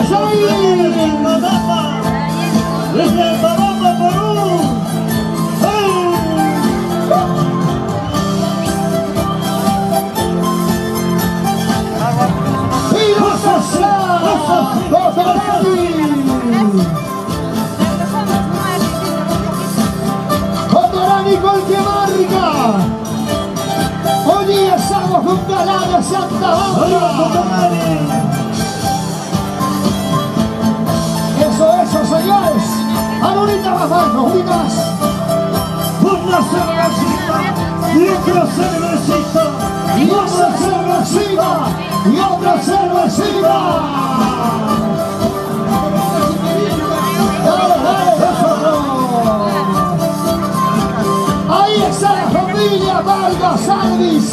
¡Chayay! Desde Tabamba, Perú. Totorani con que marca. Hoy día estamos con Galana Santa Bárbara. Eso, señores. Ahorita más abajo, ahorita más. Una cervecita y otra cervecita Y otra cervecita. Y otra cervecita. Dale, eso. Ahí está la familia Vargas Salvis.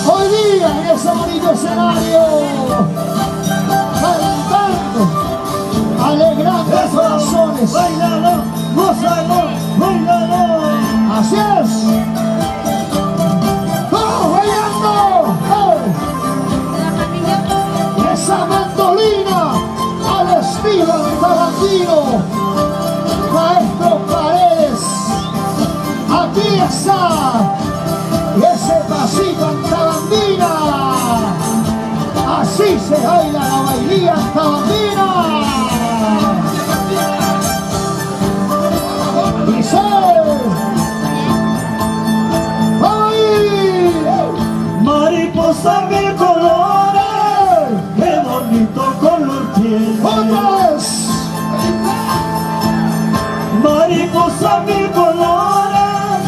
Hoy día en ese bonito escenario. Cantando. Alegrando corazones. Bailalo, gózalo, bailalo. Así es. ¡Vamos bailando! Esa mandolina al estilo tarantino. Maestro Paredes. Aquí está. Y ese pasito en Tabandina. Así se baila la bailía en Tabandina. Dice. Mariposa mil colores, qué bonito color tiene. ¡Otra vez! Mariposa mil colores,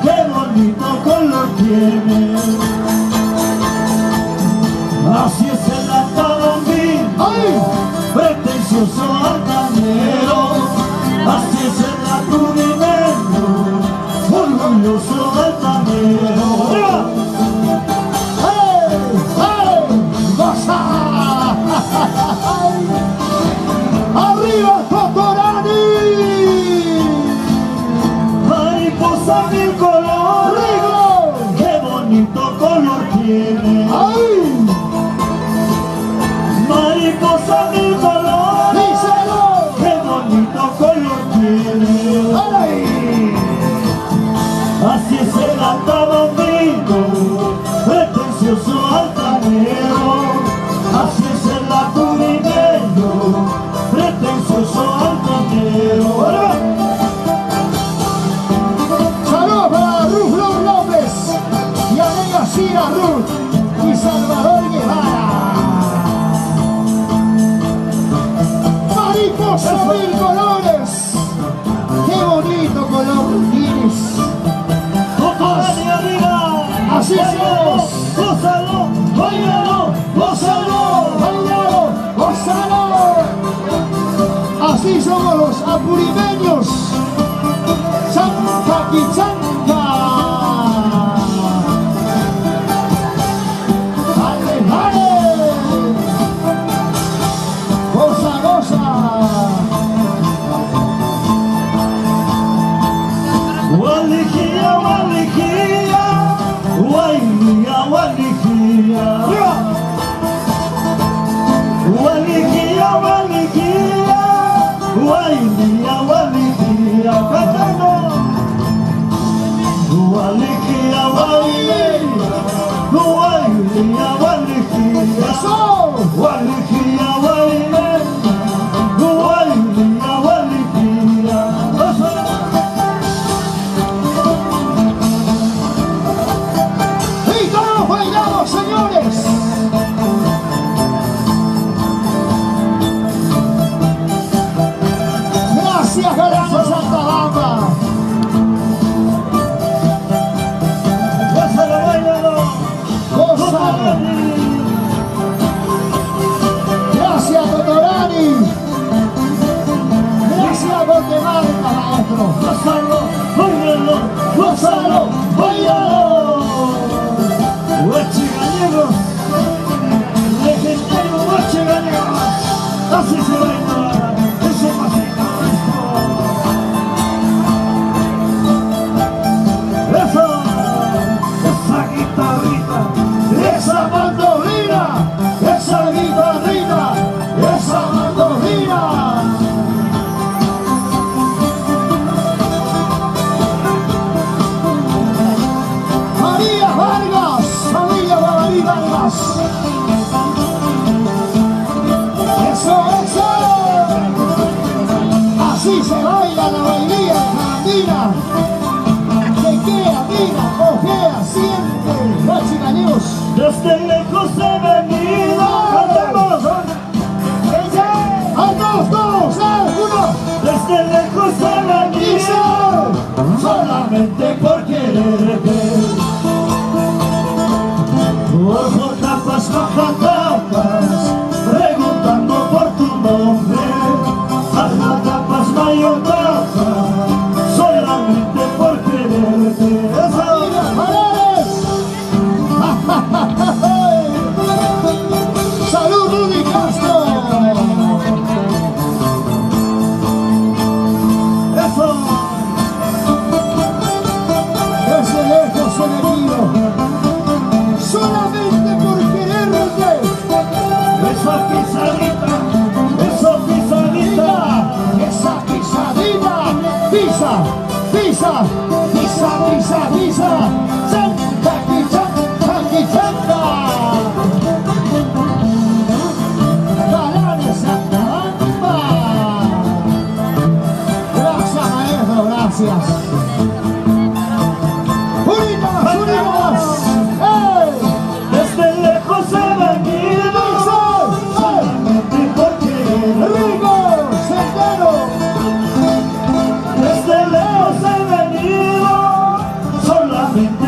qué bonito color tiene. Así es el Tabambino, pretencioso altanero. Así es el Aturimeno, orgulloso altanero. ¡Arriba Totorani! Mariposa mil colores, qué bonito color tiene. ¡Ay! Mariposa mil colores, ¡Díselo! qué bonito color tiene. ¡Ay! Así es el Tabambino, pretencioso altanero. Así es el Aturimeno, pretencioso altanero. Saludos para Ruth López y Amelia Cira Ruth y Salvador Guevara. Mariposa mil colores. ¡Qué bonito color iris! Totorani arriba, Así somos. gózalo, bailalo, gózalo. ¡Bailalo! ¡Gózalo! Así somos los apurimeños. ¡Chanca Quichanga! ¡Dale, dale! ¡Goza, goza! Walijía, walijía, wailía, walijía. Walijía, walijía, wailía, walijía. Cantando. Walijía, wailía, wailía, walijía. ¡Eso! Walijía, wailía, wailía, walijía. ¡Y todos bailamos, señores! Gracias, Galana Santa Bamba. Gózalo, bailalo. Gózalo. Gracias, Totorani. Gracias, Montemarca, maestro. Gózalo, bailalo, gózalo, bailalo. Huachi gallegos, legendario huachi gallegos. Así se baila ese pasito. Eso, esa guitarrita, Esa mandolina, esa guitarrita, esa pisadita, esa pisadita. Esa pisadita, pisa, pisa, pisa, pisa, pisa. Chaki, chaki, chaka. Balones a caramba. Gracias, maestro, gracias. Unimos, unimos. ¡Ey! Desde lejos he venido, solamente porque Rico, Sendero. desde lejos he venido, solamente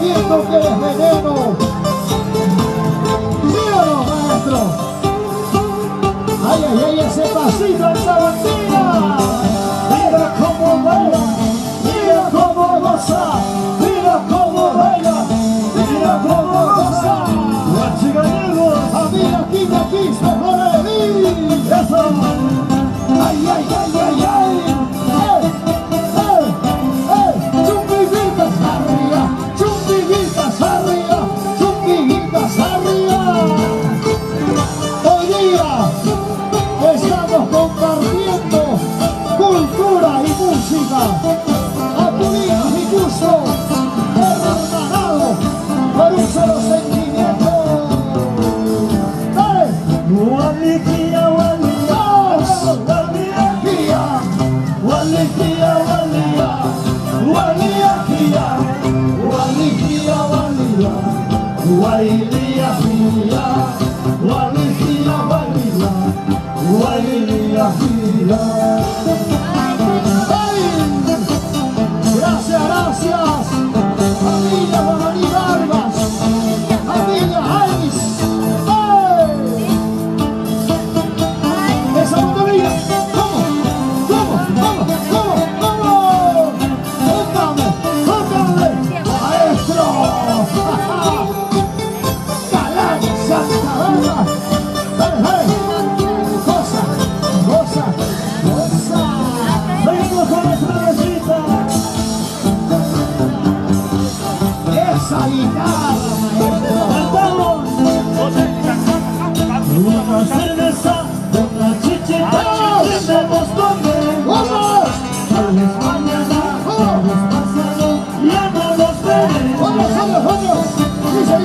sabiendo que eres veneno. Míralo, maestro. Ay, ay, ay, ese pasito en Sabantina. Mira cómo baila, mira cómo goza, mira cómo baila, mira cómo goza. Amiga, aquí, se pone de mí. Eso. Ay, ay, ay, ay, ay. Chumbiguitas arriba, chumbiguitas arriba, chumbiguitas arriba. Hoy día estamos compartiendo cultura y música, armonía y gusto, hermanado por un solo sentimiento. ¡Dale! ¡Walikia, walia! ¡Walikia! ¡Walikia, walia! ¡Walikia! ¡Walikia, walia! ¡Walikia, walikia, walia! ¡Walikia, gracias, gracias. Familia Guamaní Vargas, familia Ais. Esa montaña, ¿cómo? Póngame, maestro. Galán, Santa Bárbara. Dale. Goza. Venimos con nuestra recita. Esa guitarra, maestro. Cantamos. Una cerveza, una chichita, tenemos donde. ¡Vamos! Tal vez mañana, tal vez pasado, ya no nos veremos. ¡Vamos! Dice.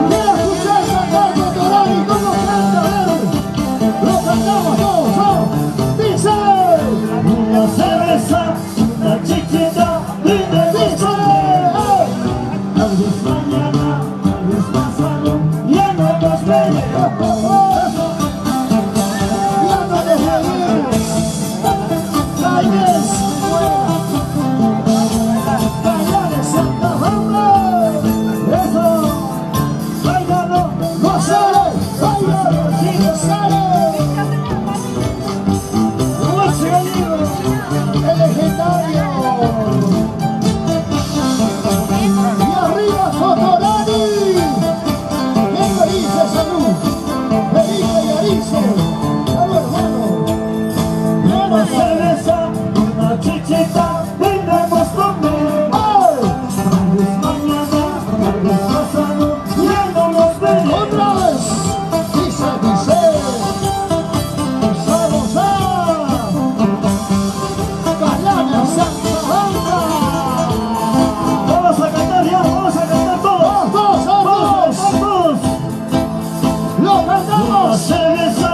Quiero escuchar cantar con Torani, ¿cómo canta él? Lo cantamos todos, dice. Una cerveza, una chiquita, tenemos donde. Tal vez mañana, tal vez pasado, ya no nos veremos. Ya no les reímos. La Inés, Bailales Santa Bárbara. Eso, bailalo, ¡Gozale! ¡Bailalo! ¡Gozale! noche gallego. ¡El legendario! ¡Y arriba Cotorani! ¡Qué feliz salud! ¡Feliz y Arice! ¡Salud, hermano! Una cerveza, una chichita, tenemos donde. ¡Ay! Tal vez mañana, tal vez pasado, ya no nos veremos. ¡Otra vez! Dice. ¡Vamos a! ¡Galana Santa Bárbara! Vamos a cantar ya, vamos a cantar todos. ¡Todos! ¡Lo Una cantamos! cerveza,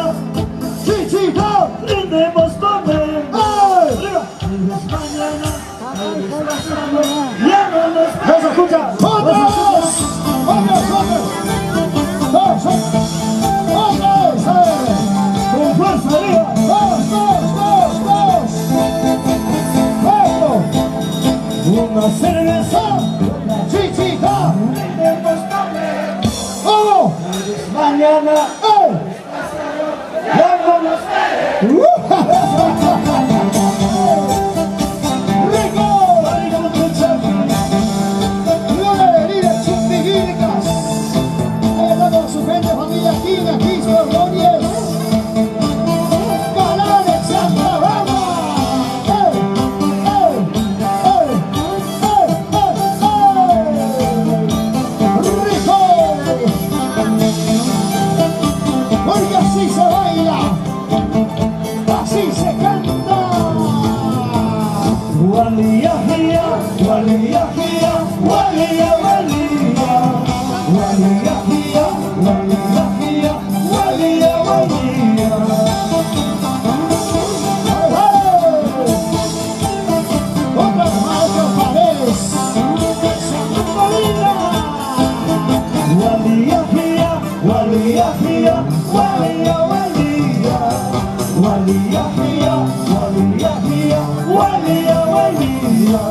¡Chichita! tenemos donde. ¡Ay! Tal vez mañana, tal vez pasado, ya no nos veremos. ¡Vamos a escuchar! ¡Otros! ¡Dos! ¡Otros! Con fuerza, arriba. ¡Dos! Una cerveza, ¡Chichita! tenemos donde. ¡Vamos! Mañana, ¡Ay! ya no nos veremos. ¡Rico! ¡Gloria de vida, chumbiguicas! Ahí está con su gente, familia Quina, Quisco, Glories. ¡Galanes, Santa Bárbara! ¡Rico! Porque así se baila, así se canta. Walia, walia, walia, walia, walia, walia, walia, walia. Otra Maestro Paredes. Walia, walia, walia, walia, walia, walia, walia.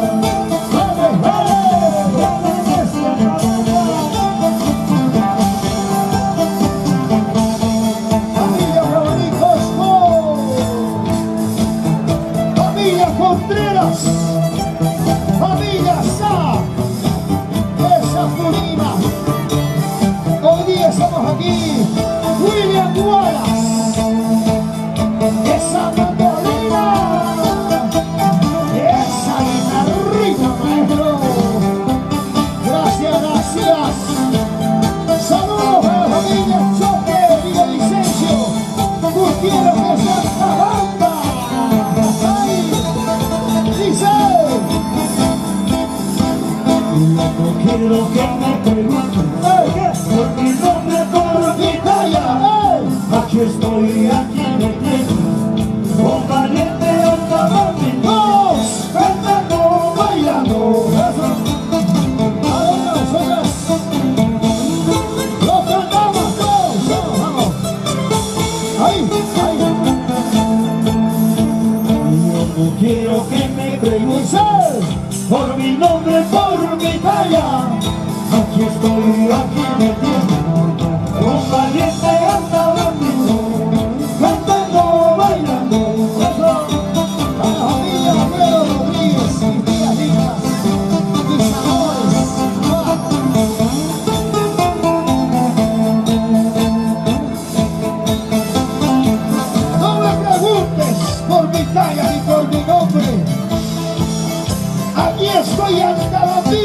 Contreras, familia Sa, esa Purima. Hoy día estamos aquí, William Wallace, esa Magdalena, esa guitarrita, maestro. Gracias, gracias. Saludos a la familia Choque y de Vicencio, Gutiérrez de Santa Banda. Dice, no quiero que me pregunten por mi nombre, por mi talla. Aquí estoy, aquí me tienen, con valiente anda dos, cantando, bailando. ahora nosotras lo cantamos todos, vamos. Ahí, ahí. No quiero que me pregunten por mi nombre, por mi talla. Aquí estoy, aquí me tienen, con valiente anda cantando, bailando. A la familia Alfredo Rodríguez, mis tías lindas, mis amores. No me preguntes por mi talla ni por mi nombre. Aquí estoy hasta la vida.